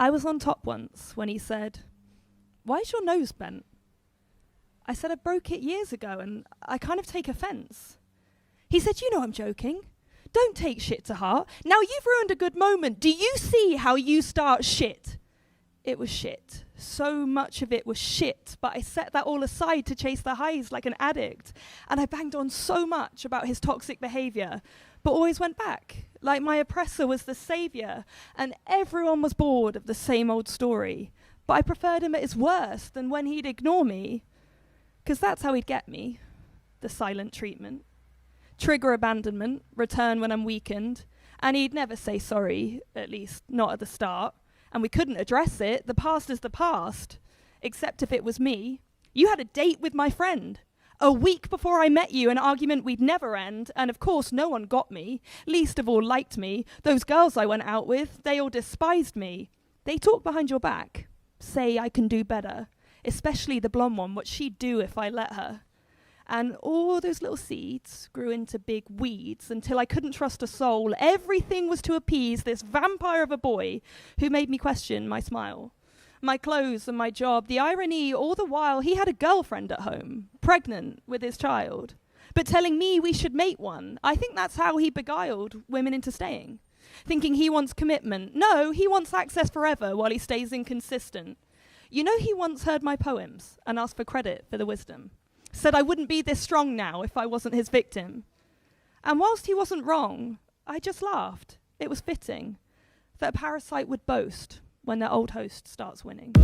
I was on top once when he said, "Why is your nose bent?" I said I broke it years ago and I kind of take offence. He said, "You know I'm joking. Don't take shit to heart. Now you've ruined a good moment. Do you see how you start shit?" It was shit. So much of it was shit, but I set that all aside to chase the highs like an addict. And I banged on so much about his toxic behaviour, but always went back, like my oppressor was the saviour, and everyone was bored of the same old story. But I preferred him at his worst than when he'd ignore me, 'cause that's how he'd get me, the silent treatment. Trigger abandonment, return when I'm weakened, and he'd never say sorry, at least not at the start. And we couldn't address it. The past is the past, except if it was me. You had a date with my friend. A week before I met you, an argument we'd never end, and of course no one got me, least of all liked me. Those girls I went out with, they all despised me. They talk behind your back, say I can do better, especially the blonde one, what she'd do if I let her. And all those little seeds grew into big weeds until I couldn't trust a soul. Everything was to appease this vampire of a boy who made me question my smile, my clothes and my job. The irony, all the while, he had a girlfriend at home, pregnant with his child, but telling me we should make one. I think that's how he beguiled women into staying, thinking he wants commitment. No, he wants access forever while he stays inconsistent. You know, he once heard my poems and asked for credit for the wisdom. Said I wouldn't be this strong now if I wasn't his victim. And whilst he wasn't wrong, I just laughed. It was fitting that a parasite would boast when their old host starts winning.